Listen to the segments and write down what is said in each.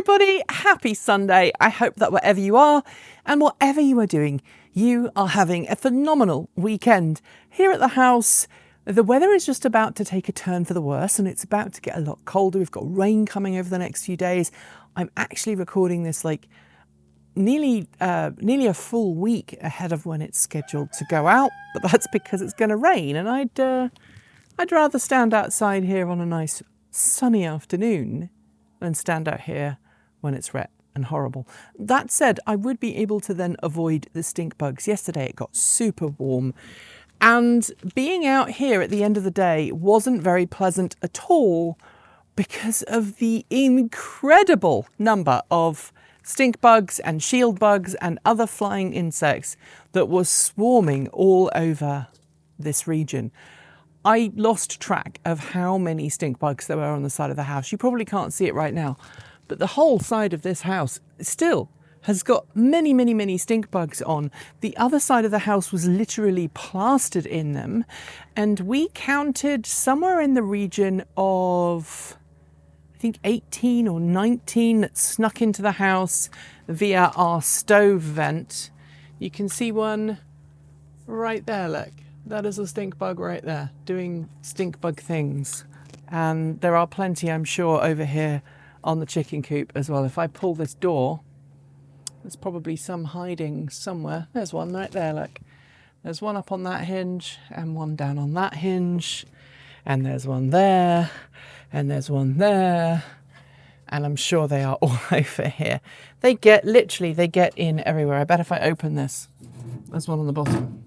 everybody, happy Sunday. I hope that wherever you are and whatever you are doing, you are having a phenomenal weekend. Here at the house, the weather is just about to take a turn for the worse and it's about to get a lot colder. We've got rain coming over the next few days. I'm actually recording this like nearly a full week ahead of when it's scheduled to go out, but that's because it's going to rain and I'd rather stand outside here on a nice sunny afternoon than stand out here when it's wet and horrible. That said, I would be able to then avoid the stink bugs. Yesterday it got super warm and being out here at the end of the day wasn't very pleasant at all because of the incredible number of stink bugs and shield bugs and other flying insects that was swarming all over this region. I lost track of how many stink bugs there were on the side of the house. You probably can't see it right now, but the whole side of this house still has got many, many, many stink bugs on. The other side of the house was literally plastered in them, and we counted somewhere in the region of, I think 18 or 19 that snuck into the house via our stove vent. You can see one right there, look. That is a stink bug right there, doing stink bug things. And there are plenty, I'm sure, over here on the chicken coop as well. If I pull this door, there's probably some hiding somewhere. There's one right there, look. There's one up on that hinge and one down on that hinge. And there's one there and there's one there. And I'm sure they are all over here. They get in everywhere. I bet if I open this, there's one on the bottom.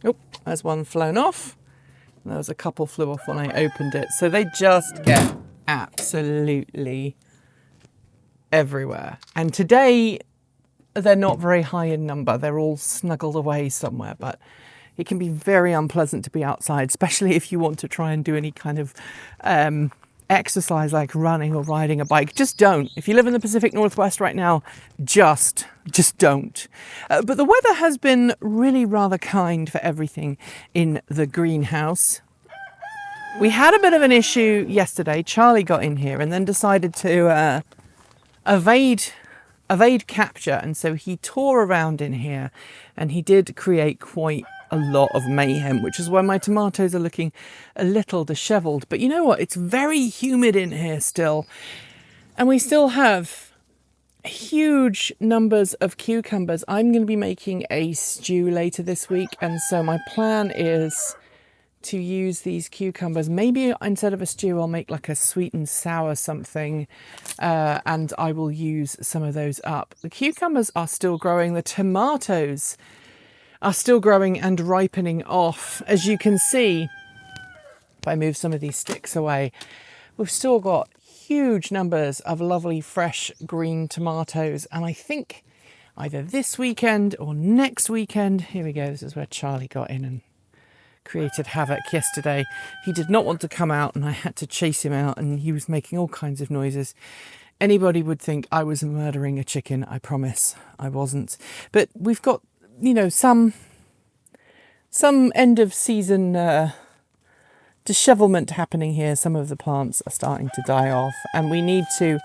Oh, there's one flown off. There was a couple flew off when I opened it. So they just get absolutely everywhere. And today, they're not very high in number. They're all snuggled away somewhere, but it can be very unpleasant to be outside, especially if you want to try and do any kind of exercise like running or riding a bike. Just don't. If you live in the Pacific Northwest right now, just don't. But the weather has been really rather kind for everything in the greenhouse. We had a bit of an issue yesterday. Charlie got in here and then decided to evade capture, and so he tore around in here and he did create quite a lot of mayhem, which is why my tomatoes are looking a little dishevelled. But you know what? It's very humid in here still. And we still have huge numbers of cucumbers. I'm going to be making a stew later this week. And so my plan is to use these cucumbers. Maybe instead of a stew, I'll make like a sweet and sour something. And I will use some of those up. The cucumbers are still growing. The tomatoes are still growing and ripening off. As you can see, if I move some of these sticks away, we've still got huge numbers of lovely fresh green tomatoes. And I think either this weekend or next weekend, here we go, this is where Charlie got in and created havoc yesterday. He did not want to come out and I had to chase him out and he was making all kinds of noises. Anybody would think I was murdering a chicken. I promise I wasn't. But we've got, you know, some end of season dishevelment happening here. Some of the plants are starting to die off and we need to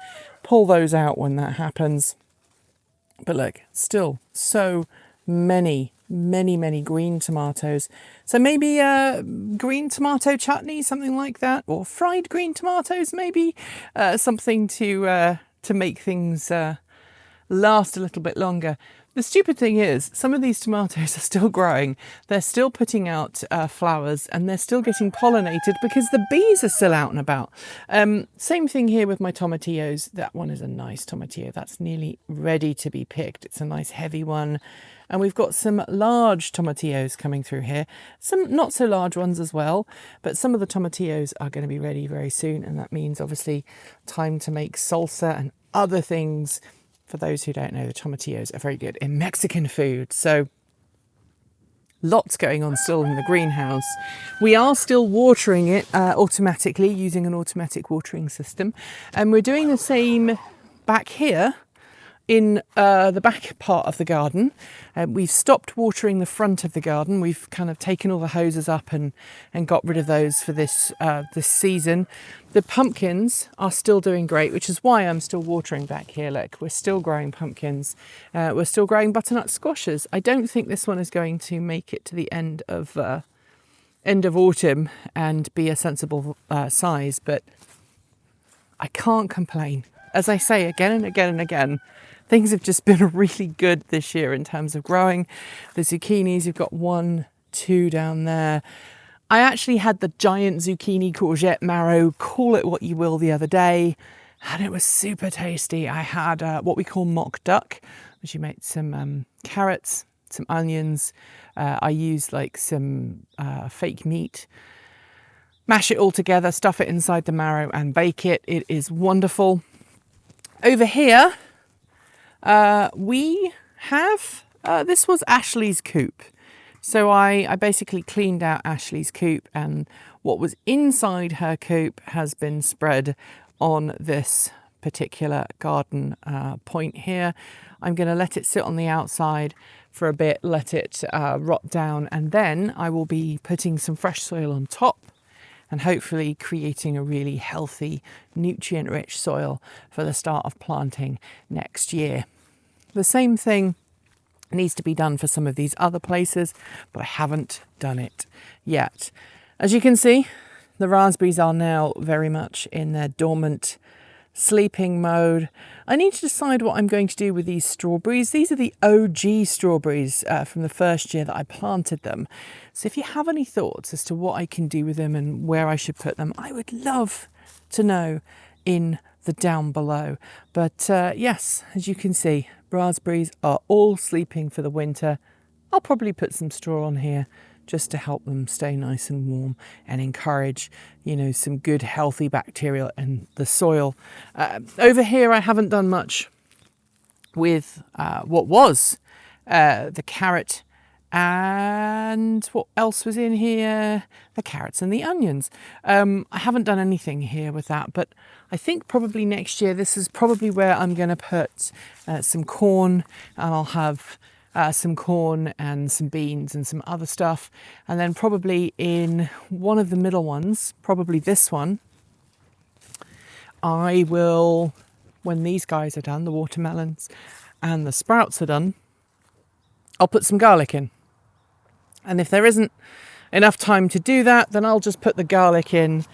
pull those out when that happens. But look, still so many green tomatoes. So maybe green tomato chutney, something like that, or fried green tomatoes, maybe something to make things last a little bit longer. The stupid thing is, some of these tomatoes are still growing. They're still putting out flowers and they're still getting pollinated because the bees are still out and about. Same thing here with my tomatillos. That one is a nice tomatillo. That's nearly ready to be picked. It's a nice heavy one. And we've got some large tomatillos coming through here. Some not so large ones as well, but some of the tomatillos are going to be ready very soon. And that means obviously time to make salsa and other things. For those who don't know, the tomatillos are very good in Mexican food. So lots going on still in the greenhouse. We are still watering it automatically using an automatic watering system. And we're doing the same back here in the back part of the garden. We've stopped watering the front of the garden. We've kind of taken all the hoses up and got rid of those for this season. The pumpkins are still doing great, which is why I'm still watering back here. Look, we're still growing pumpkins. We're still growing butternut squashes. I don't think this one is going to make it to the end of autumn and be a sensible size, but I can't complain. As I say again and again and again, things have just been really good this year in terms of growing. The zucchinis, you've got 1, 2 down there. I actually had the giant zucchini courgette marrow, call it what you will, the other day, and it was super tasty. I had what we call mock duck, which you make some carrots, some onions. I used like some fake meat. Mash it all together, stuff it inside the marrow and bake it. It is wonderful. Over here, we have, this was Ashley's coop. So I basically cleaned out Ashley's coop, and what was inside her coop has been spread on this particular garden point here. I'm going to let it sit on the outside for a bit, let it rot down, and then I will be putting some fresh soil on top and hopefully creating a really healthy, nutrient-rich soil for the start of planting next year. The same thing needs to be done for some of these other places, but I haven't done it yet. As you can see, the raspberries are now very much in their dormant sleeping mode. I need to decide what I'm going to do with these strawberries. These are the OG strawberries from the first year that I planted them. So if you have any thoughts as to what I can do with them and where I should put them, I would love to know in the down below. But yes, as you can see, raspberries are all sleeping for the winter. I'll probably put some straw on here just to help them stay nice and warm and encourage, you know, some good healthy bacteria in the soil. Over here, I haven't done much with what was the carrot, and what else was in here? The carrots and the onions. I haven't done anything here with that, but I think probably next year, this is probably where I'm going to put some corn, and I'll have some corn and some beans and some other stuff. And then probably in one of the middle ones, probably this one, I will, when these guys are done, the watermelons and the sprouts are done, I'll put some garlic in. And if there isn't enough time to do that, then I'll just put the garlic in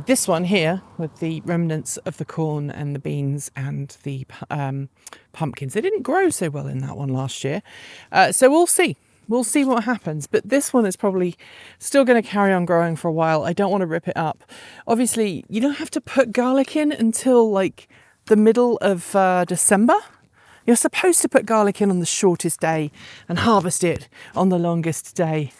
this one here with the remnants of the corn and the beans and the pumpkins. They didn't grow so well in that one last year. So we'll see. We'll see what happens. But this one is probably still going to carry on growing for a while. I don't want to rip it up. Obviously, you don't have to put garlic in until like the middle of December. You're supposed to put garlic in on the shortest day and harvest it on the longest day.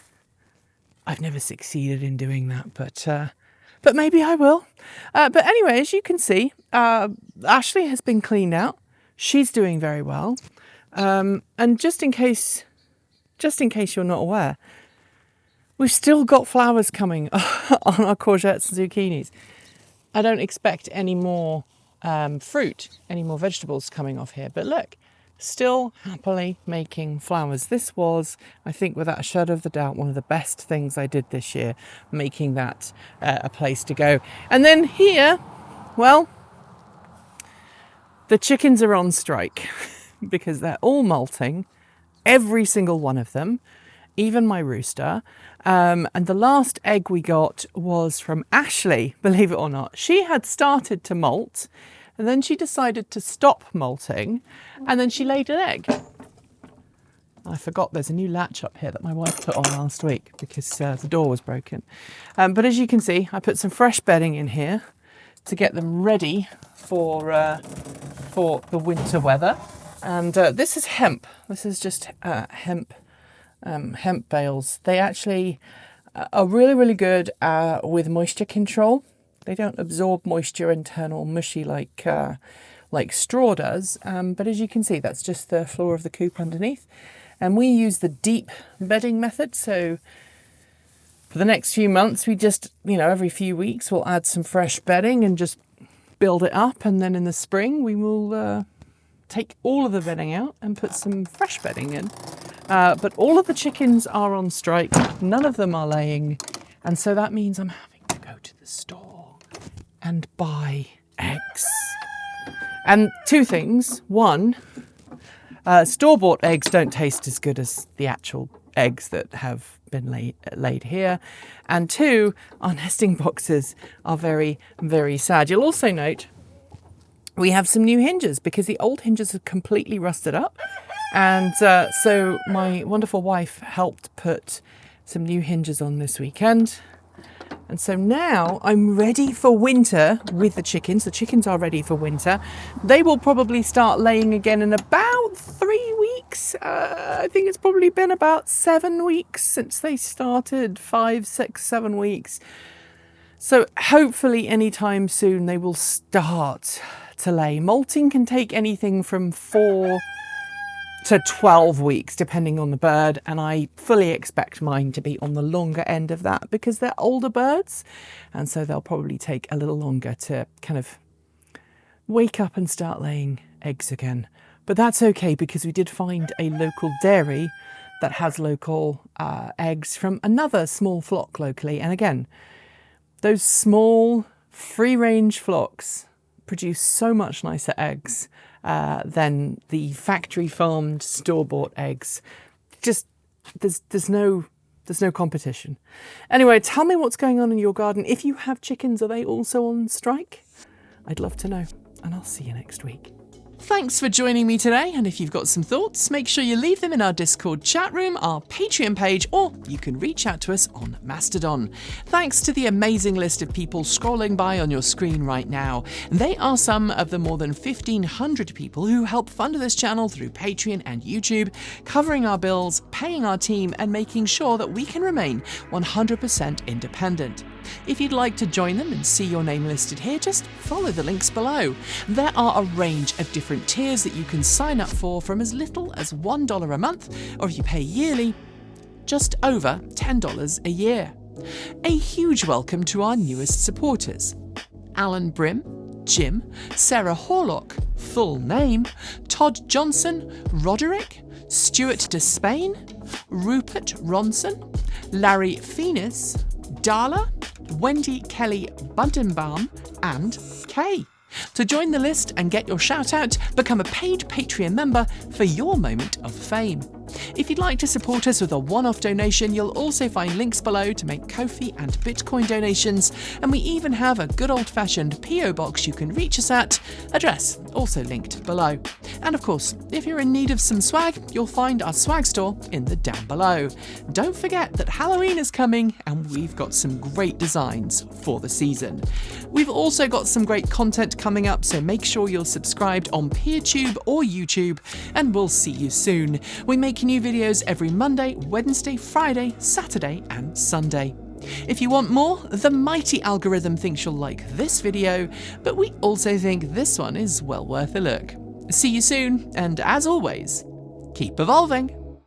I've never succeeded in doing that, but maybe I will. But anyway, as you can see, Ashley has been cleaned out. She's doing very well. And just in case you're not aware, we've still got flowers coming on our courgettes and zucchinis. I don't expect any more fruit, any more vegetables coming off here. But look, still happily making flowers. This was, I think, without a shadow of a doubt, one of the best things I did this year, making that a place to go. And then here, well, the chickens are on strike because they're all molting, every single one of them, even my rooster. And the last egg we got was from Ashley, believe it or not. She had started to molt, and then she decided to stop molting, and then she laid an egg. I forgot there's a new latch up here that my wife put on last week because the door was broken. But as you can see, I put some fresh bedding in here to get them ready for the winter weather. And this is hemp. This is just hemp bales. They actually are really, really good with moisture control. They don't absorb moisture and turn all mushy like straw does. But as you can see, that's just the floor of the coop underneath. And we use the deep bedding method. So for the next few months, we just, every few weeks, we'll add some fresh bedding and just build it up. And then in the spring, we will take all of the bedding out and put some fresh bedding in. But all of the chickens are on strike. None of them are laying. And so that means I'm having to go to the store and buy eggs. And two things. One, store-bought eggs don't taste as good as the actual eggs that have been laid here. And two, our nesting boxes are very, very sad. You'll also note we have some new hinges because the old hinges are completely rusted up. And so my wonderful wife helped put some new hinges on this weekend. And so now I'm ready for winter with the chickens. The chickens are ready for winter. They will probably start laying again in about 3 weeks. I think it's probably been about 7 weeks since they started, 5, 6, 7 weeks. So hopefully anytime soon they will start to lay. Molting can take anything from 4 to 12 weeks, depending on the bird. And I fully expect mine to be on the longer end of that because they're older birds. And so they'll probably take a little longer to kind of wake up and start laying eggs again. But that's okay because we did find a local dairy that has local eggs from another small flock locally. And again, those small free-range flocks produce so much nicer eggs than the factory farmed store-bought eggs. Just there's no competition. Anyway, tell me what's going on in your garden. If you have chickens, are they also on strike? I'd love to know, and I'll see you next week. Thanks for joining me today, and if you've got some thoughts, make sure you leave them in our Discord chat room, our Patreon page, or you can reach out to us on Mastodon. Thanks to the amazing list of people scrolling by on your screen right now. They are some of the more than 1,500 people who help fund this channel through Patreon and YouTube, covering our bills, paying our team, and making sure that we can remain 100% independent. If you'd like to join them and see your name listed here, just follow the links below. There are a range of different tiers that you can sign up for from as little as $1 a month, or if you pay yearly, just over $10 a year. A huge welcome to our newest supporters: Alan Brim, Jim, Sarah Horlock, full name, Todd Johnson, Roderick, Stuart Despain, Rupert Ronson, Larry Phoenix, Darla, Wendy Kelly Bundenbaum, and Kay. To join the list and get your shout out, become a paid Patreon member for your moment of fame. If you'd like to support us with a one-off donation, you'll also find links below to make Ko-fi and Bitcoin donations, and we even have a good old-fashioned PO box you can reach us at, address also linked below. And of course, if you're in need of some swag, you'll find our swag store in the down below. Don't forget that Halloween is coming and we've got some great designs for the season. We've also got some great content coming up, so make sure you're subscribed on PeerTube or YouTube, and we'll see you soon. We make new videos every Monday, Wednesday, Friday, Saturday, and Sunday. If you want more, the mighty algorithm thinks you'll like this video, but we also think this one is well worth a look. See you soon, and as always, keep evolving.